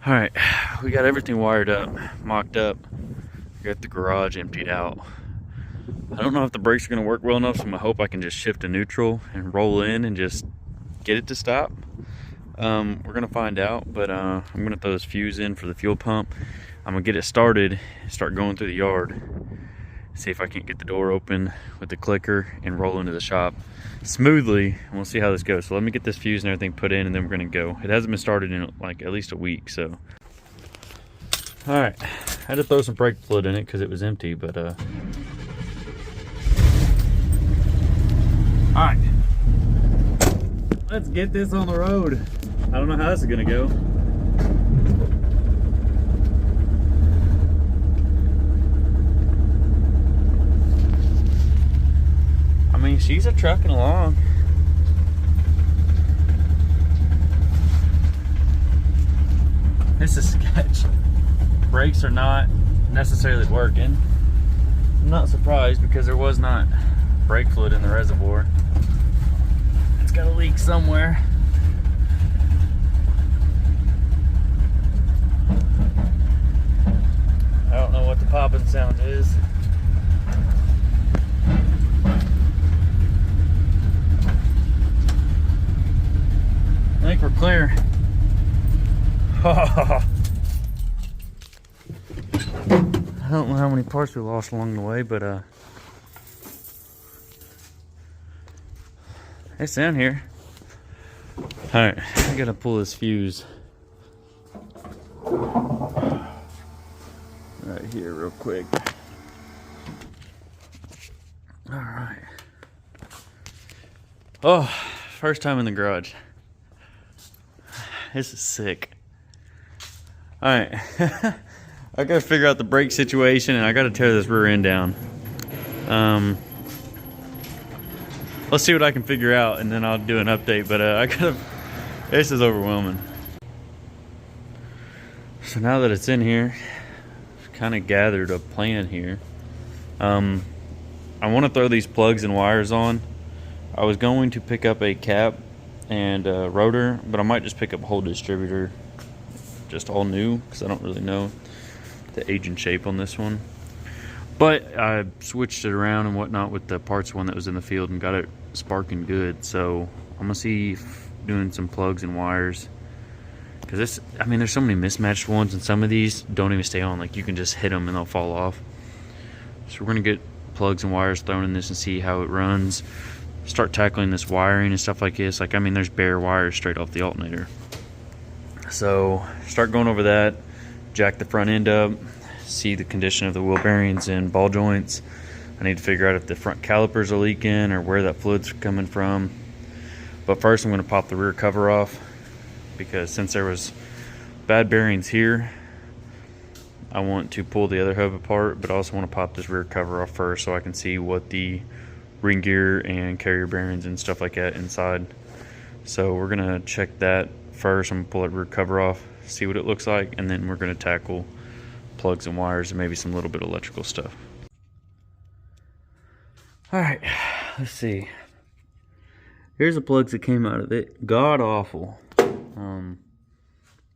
All right, we got everything wired up, mocked up. We got the garage emptied out. I don't know if the brakes are gonna work well enough, so I'm gonna hope I can just shift to neutral and roll in and just get it to stop. We're gonna find out, but I'm gonna throw this fuse in for the fuel pump. I'm gonna get it started, start going through the yard, see if I can't get the door open with the clicker and roll into the shop smoothly, and we'll see how this goes. So let me get this fuse and everything put in, and then we're gonna go. It hasn't been started in like at least a week, so. All right, I had to throw some brake fluid in it because it was empty, but all right, let's get this on the road. I don't know how this is gonna go. I mean, she's a trucking along. This is sketch. Brakes are not necessarily working. I'm not surprised because there was not brake fluid in the reservoir. It's got a leak somewhere. I don't know what the popping sound is. I think we're clear. I don't know how many parts we lost along the way, but it's down here. All right, I gotta pull this fuse right here real quick. All right. Oh, first time in the garage. This is sick. All right. I gotta figure out the brake situation, and I gotta tear this rear end down. Let's see what I can figure out, and then I'll do an update. But this is overwhelming. So now that it's in here, I've kind of gathered a plan here. I want to throw these plugs and wires on. I was going to pick up a cap and a rotor, but I might just pick up a whole distributor, just all new, because I don't really know the age and shape on this one. But I switched it around and whatnot with the parts one that was in the field and got it sparking good. So I'm gonna see if doing some plugs and wires, because this, I mean, there's so many mismatched ones, and some of these don't even stay on. Like, you can just hit them and they'll fall off. So we're gonna get plugs and wires thrown in this and see how it runs. Start tackling this wiring and stuff like this. Like, I mean, there's bare wires straight off the alternator. So start going over that, jack the front end up, see the condition of the wheel bearings and ball joints. I need to figure out if the front calipers are leaking or where that fluid's coming from. But first I'm going to pop the rear cover off, because since there was bad bearings here, I want to pull the other hub apart, but I also want to pop this rear cover off first so I can see what the ring gear and carrier bearings and stuff like that inside. So we're going to check that first. I'm going to pull that rear cover off, see what it looks like, and then we're going to tackle plugs and wires and maybe some little bit of electrical stuff. All right, let's see. Here's the plugs that came out of it. God awful.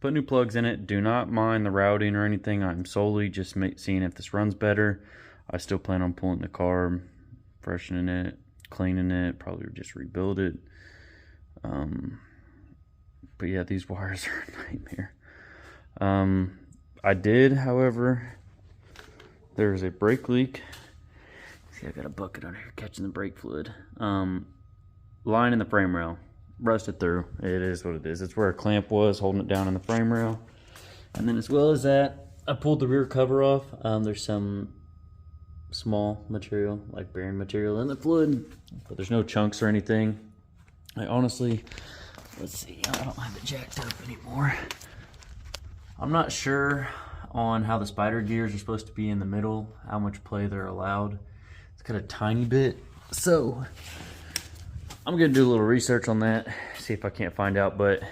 Put new plugs in it. Do not mind the routing or anything. I'm solely just seeing if this runs better. I still plan on pulling the car, freshening it, cleaning it, probably just rebuild it. But yeah, these wires are a nightmare. I did, however, there's a brake leak. See, I got a bucket under here catching the brake fluid. Line in the frame rail, rusted through. It is what it is. It's where a clamp was holding it down in the frame rail. And then as well as that, I pulled the rear cover off. There's some small material, like bearing material in the fluid, but there's no chunks or anything. I honestly, let's see, I don't have it jacked up anymore. I'm not sure on how the spider gears are supposed to be in the middle, how much play they're allowed. It's got a tiny bit, so I'm gonna do a little research on that, see if I can't find out. But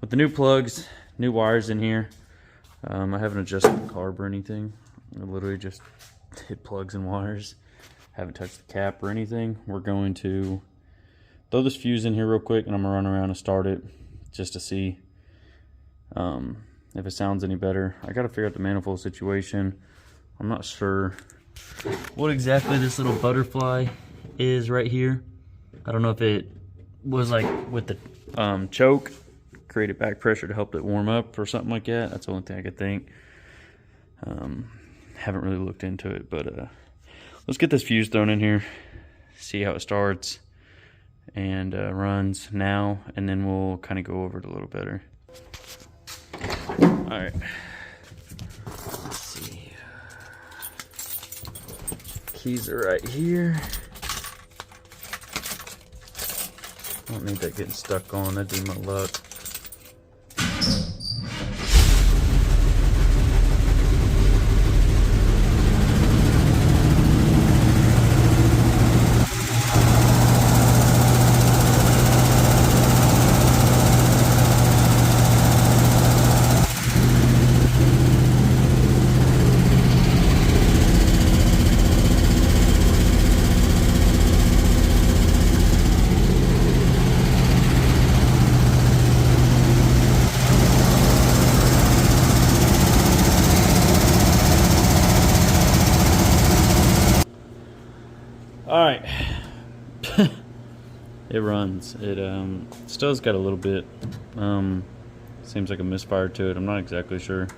with the new plugs, new wires in here, I haven't adjusted the carb or anything. I literally just hit plugs and wires. Haven't touched the cap or anything. We're going to throw this fuse in here real quick, and I'm gonna run around and start it just to see. And if it sounds any better. I gotta figure out the manifold situation. I'm not sure what exactly this little butterfly is right here. I don't know if it was like with the choke, created back pressure to help it warm up or something like that. That's the only thing I could think. Haven't really looked into it, but let's get this fuse thrown in here, see how it starts and runs now, and then we'll kind of go over it a little better. All right, let's see. Keys are right here. I don't need that getting stuck on, that'd be my luck. All right, it runs. It still's got a little bit, seems like a misfire to it. I'm not exactly sure.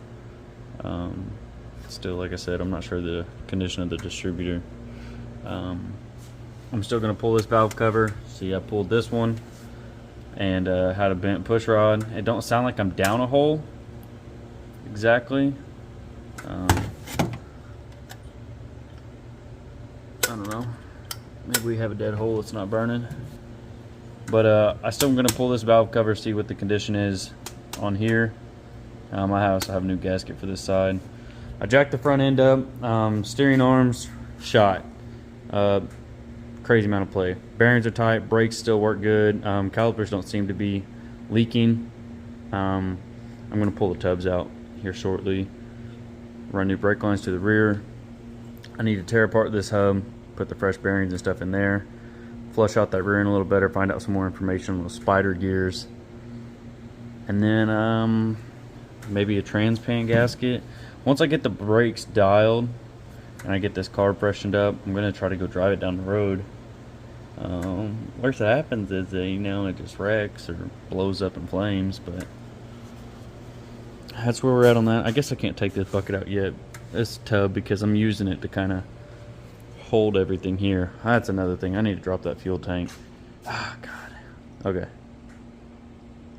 Still, like I said, I'm not sure the condition of the distributor. I'm still gonna pull this valve cover. See, I pulled this one and had a bent push rod. It don't sound like I'm down a hole exactly. I don't know. Maybe we have a dead hole that's not burning. But I still am going to pull this valve cover, see what the condition is on here. I also have a new gasket for this side. I jacked the front end up. Steering arms shot. Crazy amount of play. Bearings are tight. Brakes still work good. Calipers don't seem to be leaking. I'm going to pull the tubs out here shortly. Run new brake lines to the rear. I need to tear apart this hub, put the fresh bearings and stuff in there, flush out that rear end a little better, find out some more information on those spider gears, and then maybe a transpan gasket. Once I get the brakes dialed and I get this car freshened up, I'm gonna try to go drive it down the road. Worst that happens is that, you know, it just wrecks or blows up in flames, but that's where we're at on that. I guess I can't take this bucket out yet, this tub, because I'm using it to kind of hold everything here. That's another thing. I need to drop that fuel tank. Ah, God. Okay.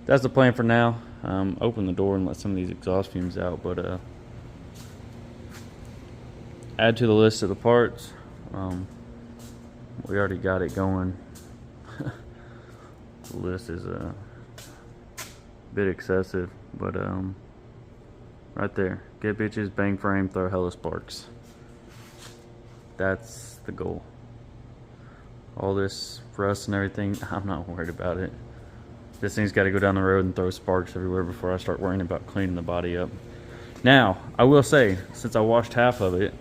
That's the plan for now. Open the door and let some of these exhaust fumes out, but add to the list of the parts. We already got it going. The list is a bit excessive, but right there. Get bitches, bang frame, throw hella sparks. That's the goal. All this rust and everything, I'm not worried about it. This thing's got to go down the road and throw sparks everywhere before I start worrying about cleaning the body up. Now, I will say, since I washed half of it,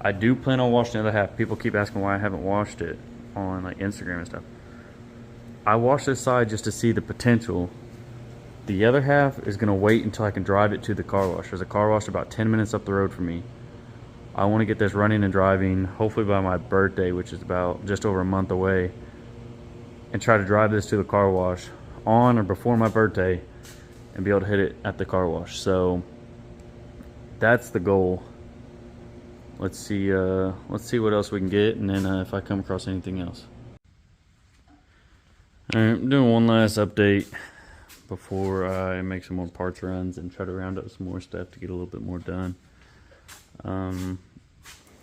I do plan on washing the other half. People keep asking why I haven't washed it on like Instagram and stuff. I washed this side just to see the potential. The other half is going to wait until I can drive it to the car wash. There's a car wash about 10 minutes up the road from me. I want to get this running and driving, hopefully by my birthday, which is about just over a month away, and try to drive this to the car wash on or before my birthday and be able to hit it at the car wash. So that's the goal. Let's see what else we can get, and then if I come across anything else. All right, I'm doing one last update before I make some more parts runs and try to round up some more stuff to get a little bit more done.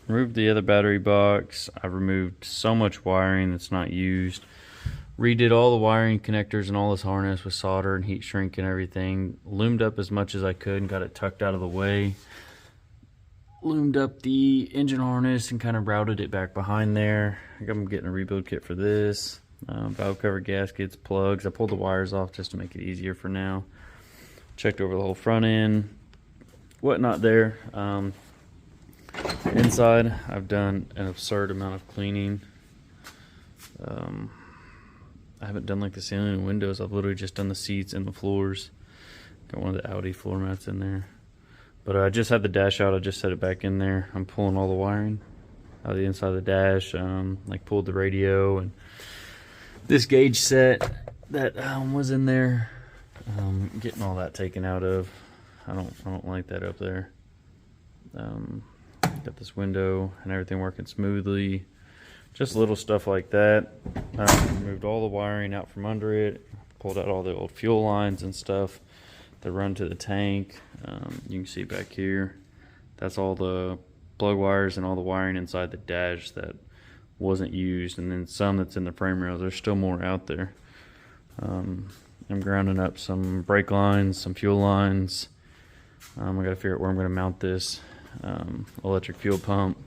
Removed the other battery box. I removed so much wiring that's not used. Redid all the wiring connectors and all this harness with solder and heat shrink and everything. Loomed up as much as I could and got it tucked out of the way. Loomed up the engine harness and kind of routed it back behind there. I'm getting a rebuild kit for this. Valve cover gaskets, plugs. I pulled the wires off just to make it easier for now. Checked over the whole front end. Whatnot there. Inside, I've done an absurd amount of cleaning. I haven't done like the ceiling and windows. I've literally just done the seats and the floors. Got one of the Audi floor mats in there. But I just had the dash out. I just set it back in there. I'm pulling all the wiring out of the inside of the dash. Like pulled the radio and this gauge set that was in there. Getting all that taken out of. I don't like that up there. Got this window and everything working smoothly. Just little stuff like that. Removed all the wiring out from under it. Pulled out all the old fuel lines and stuff that run to the tank. You can see back here, that's all the plug wires and all the wiring inside the dash that wasn't used, and then some that's in the frame rails. There's still more out there. I'm grounding up some brake lines, some fuel lines. I gotta figure out where I'm gonna mount this electric fuel pump.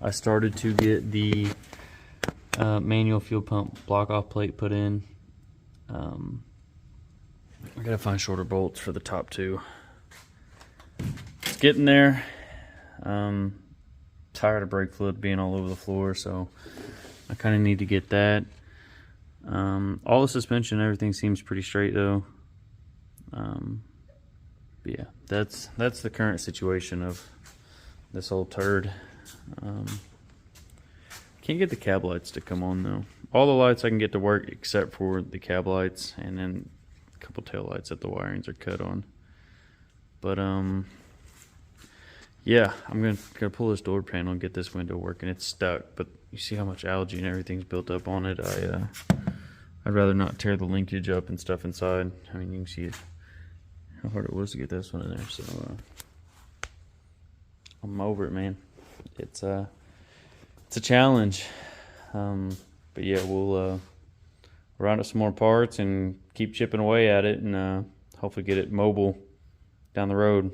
I started to get the manual fuel pump block off plate put in. I gotta find shorter bolts for the top two. It's getting there. Tired of brake fluid being all over the floor, so I kind of need to get that. All the suspension, everything seems pretty straight though. But yeah, that's the current situation of this old turd. Can't get the cab lights to come on though. All the lights I can get to work except for the cab lights, and then a couple tail lights that the wirings are cut on. But yeah, I'm gonna pull this door panel and get this window working. It's stuck, but you see how much algae and everything's built up on it. I'd rather not tear the linkage up and stuff inside. I mean, you can see how hard it was to get this one in there. So I'm over it, man. It's a challenge. But yeah, we'll round up some more parts and keep chipping away at it, and hopefully get it mobile down the road.